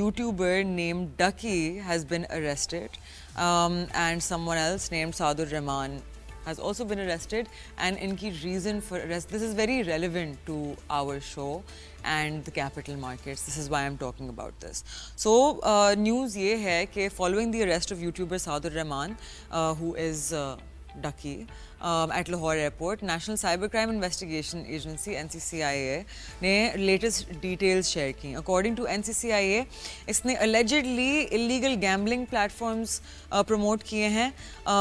YouTuber named Ducky has been arrested, and someone else named Sadur Rahman has also been arrested. And inki reason for arrest, this is very relevant to our show and the capital markets. This is why I'm talking about this. So news ye hai कि following the arrest of YouTuber Sadur Rahman, who is Ducky, at Lahore Airport, National Cybercrime Investigation Agency (NCCIA) ने latest details share की. According to NCCIA, इसने allegedly illegal gambling platforms promote किए हैं,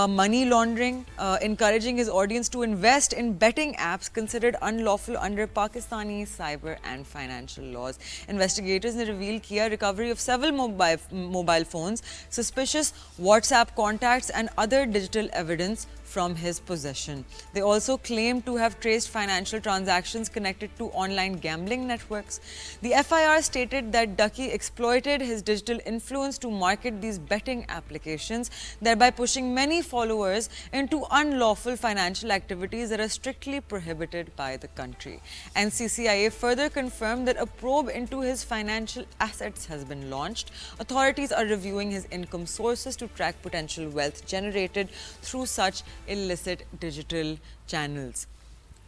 money laundering, encouraging his audience to invest in betting apps considered unlawful under Pakistani cyber and financial laws. Investigators ने reveal किया recovery of several mobile phones, suspicious WhatsApp contacts and other digital evidence from his possession. They also claim to have traced financial transactions connected to online gambling networks. The FIR stated that Ducky exploited his digital influence to market these betting applications, thereby pushing many followers into unlawful financial activities that are strictly prohibited by the country. NCCIA further confirmed that a probe into his financial assets has been launched. Authorities are reviewing his income sources to track potential wealth generated through such illicit digital channels.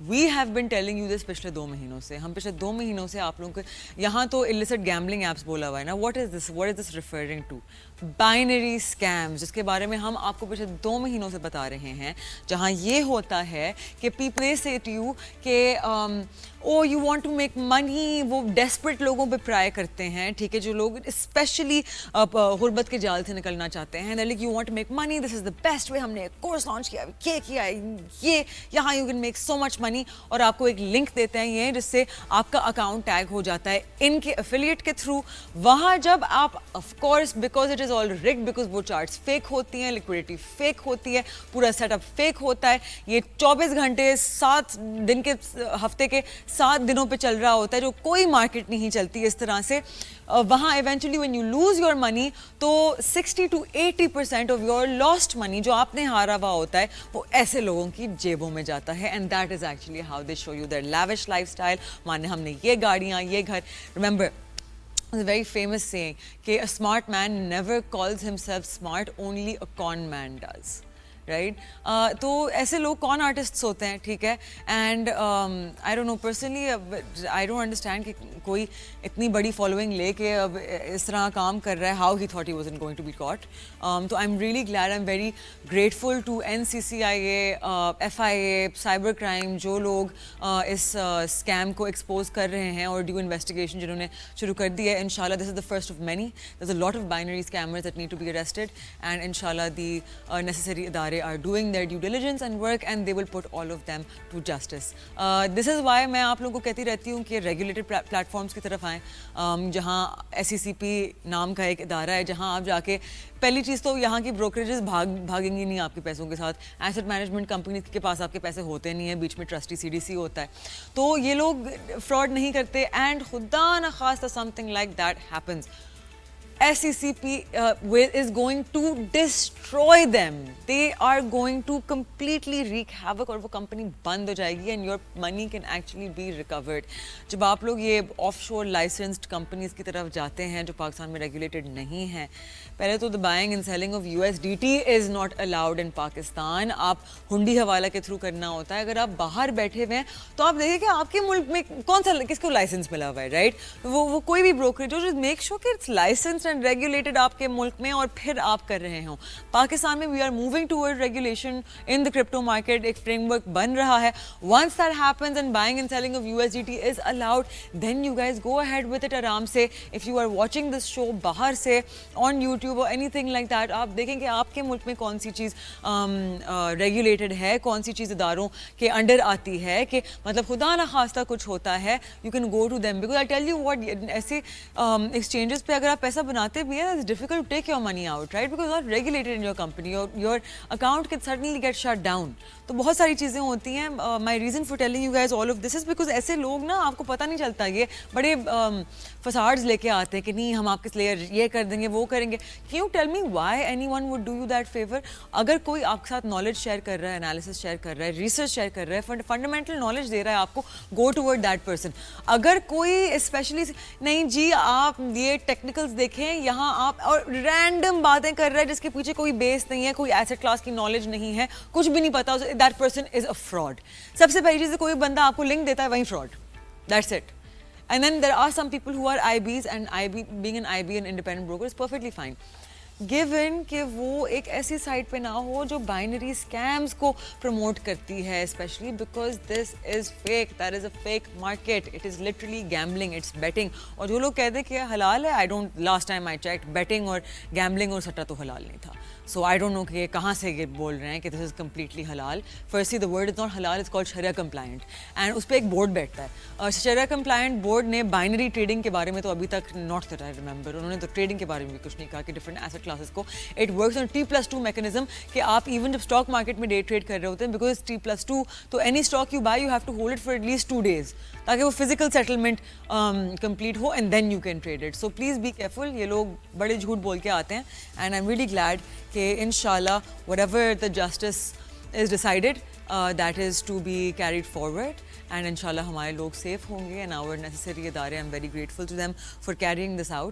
We have been telling you this पिछले 2 महीनों से. हम पिछले 2 महीनों से आप लोगों को यहाँ तो illicit gambling apps बोला हुआ है ना. What is this? What is this referring to? Binary scams, जिसके बारे में हम आपको पिछले 2 महीनों से बता रहे हैं, जहाँ ये होता है कि people say to you कि oh you want to make money, वो desperate लोगों पे pry करते हैं, ठीक है, जो लोग especially गुर्बत के जाल से निकलना चाहते हैं. They're like, you want to make money, this is the best way, हमने एक course launch किया, ये किया, ये यहाँ you can make so much money, और आपको एक लिंक देते हैं ये, जिससे आपका अकाउंट टैग हो जाता है इनके एफिलिएट के थ्रू. वहाँ जब आप of course because it is all rigged, because वो चार्ट्स फेक होती हैं, लिक्विडिटी फेक होती है, पूरा सेटअप फेक होता है, ये 24 घंटे 7 दिन के हफ्ते के 7 दिनों पे चल रहा होता है, जो कोई मार्केट नहीं चलती इस तरह से. वहाँ eventually when you lose your money, तो 60 to 80% of your lost money जो आपने हारा हुआ होता है, वो ऐसे लोगों की जेबों में जाता है. And that is actually how they show you their lavish lifestyle. माने हमने ये गाड़ियाँ, ये घर. Remember, there's a very famous saying कि a smart man never calls himself smart, only a con man does. Right तो ऐसे लोग कौन आर्टिस्ट्स होते हैं, ठीक है. And I don't know personally, I don't understand कि कोई इतनी बड़ी फॉलोइंग लेके अब इस तरह काम कर रहा है. How he thought he wasn't going to be caught. तो I am really glad, I am very grateful to NCCIA, FIA, cyber crime, जो लोग इस स्कैम को एक्सपोज कर रहे हैं और ड्यू इन्वेस्टिगेशन जिन्होंने शुरू कर दी है. इंशाल्लाह this is the first of many. There is a lot of binary scammers that need to be arrested, and इंशाल्लाह दी नेसेसरी इदारे are doing their due diligence and work, and they will put all of them to justice. This is why मैं आप लोगों को कहती रहती हूँ कि regulated platforms की तरफ आएँ, जहाँ SECP नाम का एक इदारा है, जहाँ आप जाके पहली चीज़ तो यहाँ की ब्रोकरेजेस भागेंगी नहीं आपके पैसों के साथ. एसेट मैनेजमेंट कंपनी के पास आपके पैसे होते नहीं है, बीच में ट्रस्टी CDC होता है, तो ये लोग फ्रॉड नहीं करते. एंड खुदा न खास्ता something like that happens, SECP is going to destroy them. They are going to completely wreak havoc, और वो कंपनी बंद हो जाएगी, and your money can actually be recovered. जब आप लोग ये offshore licensed companies की तरफ जाते हैं जो पाकिस्तान में regulated नहीं हैं, पहले तो the buying and selling of USDT is not allowed in Pakistan. आप हुंडी हवाला के थ्रू करना होता है. अगर आप बाहर बैठे हुए हैं तो आप देखिए कि आपके मुल्क में कौन सा किसको लाइसेंस मिला हुआ है, राइट. वो कोई भी ब्रोकरेज हो, मेक श्योर कि इट्स लाइसेंस्ड एंड रेगुलेटेड आपके मुल्क में, और फिर आप कर रहे हो. पाकिस्तान में we are moving toward regulation in the crypto market. एक फ्रेमवर्क बन रहा है. Once that happens and buying and selling of USDT is allowed, then you guys go ahead with it आराम से. If you are watching this show बाहर से on YouTube और anything like that, आप देखेंगे आपके मुल्क में कौन सी चीज़ रेगुलेटेड है, कौन सी चीज़ इदारों के अंडर आती है, कि मतलब खुदा ना खास्ता कुछ होता है, you can go to them. Because I tell you what, ऐसे एक्सचेंजेस पे अगर आप पैसा बनाते भी हैं, it's difficult to take your money out, right, because not regulated in your company, your account can suddenly get shut down. तो बहुत सारी चीज़ें होती हैं. My reason for telling you guys all of this is because ऐसे लोग ना, आपको पता नहीं चलता, ये बड़े फसाड्स लेके आते हैं कि नहीं हम आपके लिए ये कर देंगे, वो करेंगे. Can you tell me why anyone would do you that favour? अगर कोई आपके साथ नॉलेज शेयर कर रहा है, एनालिसिस शेयर कर रहा है, रिसर्च शेयर कर रहा है, फंडामेंटल नॉलेज दे रहा है आपको, गो टूवर्ड दैट पर्सन. अगर कोई स्पेशली नहीं जी आप ये टेक्निकल्स देखें देखें यहाँ आप और रैंडम बातें कर रहे हैं जिसके पीछे कोई बेस नहीं है, कोई एसेट क्लास की नॉलेज नहीं है, कुछ भी नहीं पता, that person is a fraud. सबसे पहली चीज़, कोई बंदा आपको लिंक देता है वही fraud. That's it. And then there are some people who are IBs, and IB, being an IB, an independent broker, is perfectly fine. Given कि वो एक ऐसी साइट पे ना हो जो बाइनरी स्कैम्स को प्रमोट करती है, especially because this is fake, that is a fake market, it is literally gambling, it's betting. और जो लोग कहते हैं कि हलाल है, I don't, last time I checked, betting और gambling और सट्टा तो हलाल नहीं था. So I don't know कि कहाँ से ये बोल रहे हैं कि this is completely halal. Firstly, the word is not halal, it's called Sharia compliant. And उस पर एक बोर्ड बैठता है. Sharia compliant बोर्ड ने बाइनरी ट्रेडिंग के बारे में तो अभी तक not that I remember, उन्होंने तो ट्रेडिंग के बारे में भी कुछ नहीं कहा कि different asset classes को. It works on T+2 mechanism कि आप even जब stock market में day trade कर रहे होते हैं, because T+2, तो any stock you buy you have to hold it for at least 2 days ताकि वो physical settlement complete हो and then you can trade it. So please be careful. ये लोग बड़े झूठ बोल के आते हैं, and I'm really glad कि inshallah whatever the justice is decided, that is to be carried forward, and inshallah हमारे लोग safe होंगे and our necessary इदारे, I'm very grateful to them for carrying this out.